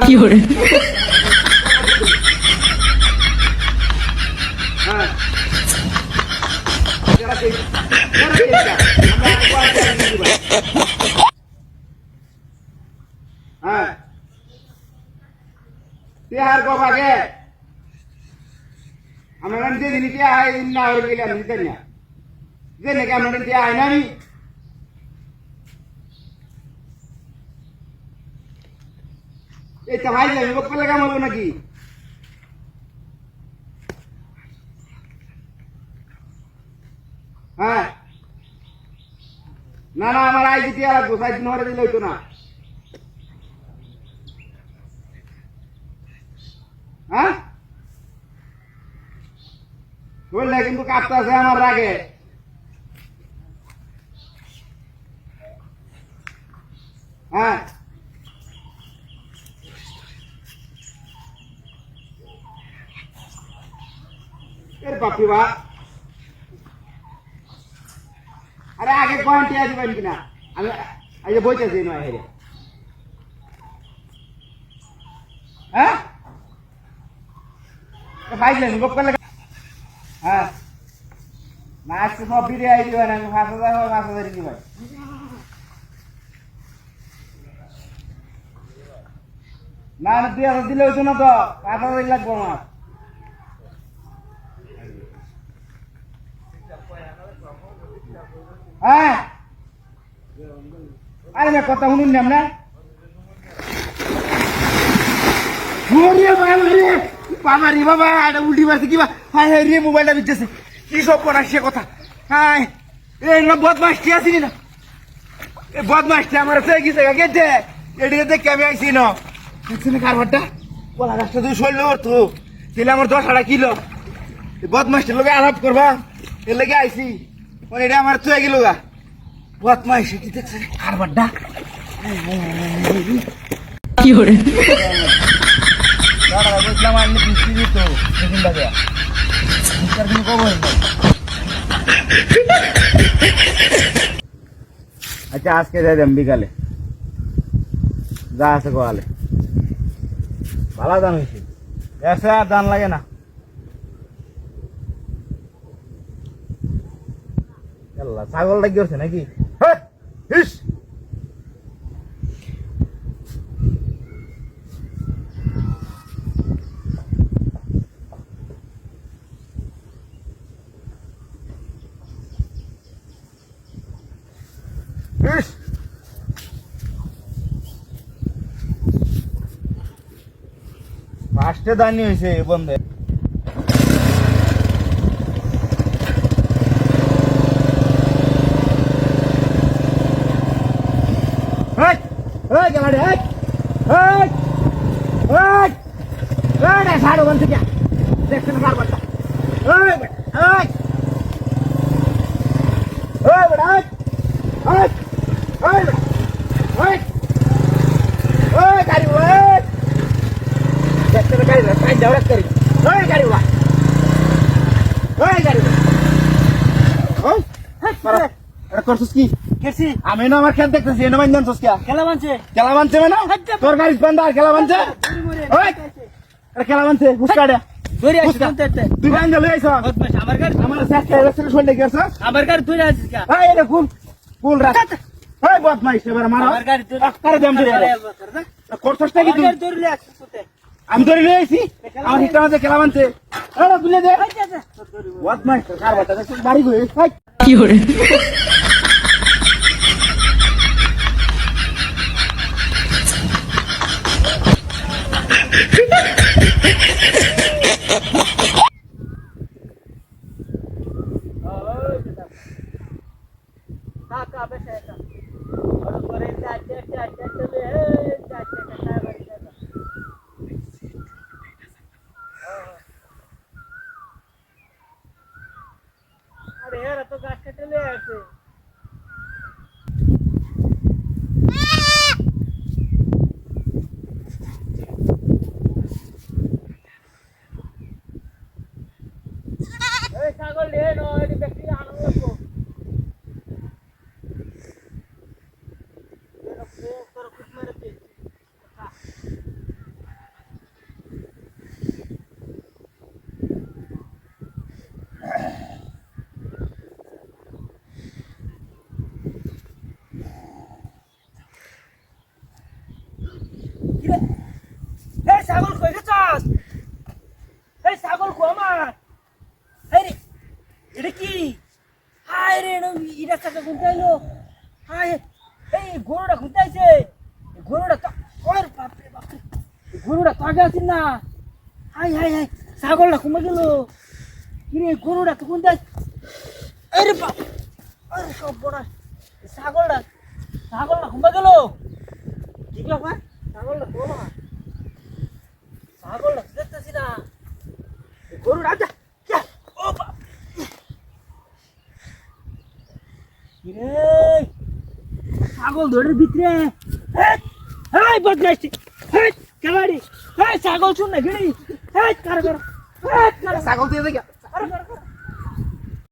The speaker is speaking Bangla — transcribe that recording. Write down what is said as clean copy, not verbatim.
কি করে तिहार को भागे हमारे दिन दिन क्या है इन ना और के लिए हम दिन क्या दिन क्या हमारे क्या है ना नहीं ये तबाही है वो पहले काम होना की हाँ ना ना हमारा आई थी यार गुस्सा दिन और दिन लेतो ना हाँ बोल लेकिन तू काटता से हमारा रागे हाँ यार बापी वाह अरे आगे कौन टिया जी बन की ना अरे अरे बहुत ऐसे ना है हाँ तो भाई लेने को कल लगा हाँ नाच तो सब भी रे आई दीवाना फांसा दे भाई ना न दिया तो दिले तो ना तो फांसा दे लग बोलना हाँ अरे मैं कता हूँ नहीं हमने बाबा रे बाबा এটা উল্টি মারছে কি হাই হাই রে মোবাইলটা বিচছে কি সব পড়াছে কথা হাই এই না বদমাশটি আসিনি না এই বদমাশটি আমার সে গিয়েছে গেছে এদিকে দেখে আমি আইছি না দেখছেন কারবারটা বলা রাস্তা তুই সরলে ওর তো তাহলে আমার 10 কিলো এই বদমাশটির লগে আলাপ করবা এর লাগি আইছি ওর এটা আমার তুই গেল গা বদমাশটি দেখছেন কারবারটা কি করে বুঝলাম আমি বৃষ্টি দিত সেদিন বাজে বিচার দিন কব আচ্ছা আজকে যাই দেন বিকালে যা আছে গোয়ালে ভালো দান হয়েছে এসে আর দান লাগে না ছাগলটা কি করছে নাকি ফার্স্টে দানি হয়েছে বন্ধে সাড়ে বন্ধ থেকে দেখছেন কারবারটা আমি না আমার খেত দেখতেছি এনে মাইন জানছস কিয়া খেলা মানছে মানে তোর গাড়ি বান্দা খেলা মানছে খেলা মানছে হুসকাড়া তুই গান লই আইছ আমার গাড়ি আমার সাথে রেস্টুরেন্ট শুনতে গেছ আমার গাড়ি তুই আছিস কিয়া এই এটা কুল রাখ এই বদমাইশ এবার মার আমার গাড়ি তুই করে দেম ধরে করছস কি তুই আমি ধরে লই আইছি আমার হিটা মাঝে খেলা মানছে আরে বুলে দে বদমাইশ কারবারটা বাড়ি গই কি করে अरे यार तो गाछ कटले আছে ছাগল কই গেছস এই ছাগল কো আমার এই রে এটা কি হায় রে এটা টাকা গুনতাইলো হায় এই গরুটা গুনতাইছে গরুটা তো ওর বাপ রে বাপ গরুটা তো আগে আছিস না হায় হায় হায় ছাগলটা কমে গেল কি রে গরুটা তো গুনতাই আরে বাপ আরে সব বড় ছাগলটা কমে গেল কি ব্যাপার ছাগলটা কমা ছাগলটা দেখতেছি না গরু রাজা ও বাপ কিরে ছাগল ধরে ভিতরে হাই বদমাইছি হাই কাবাড়ি হাই ছাগল শুন না গিড়ি হাই কার ছাগল দিয়ে দেখে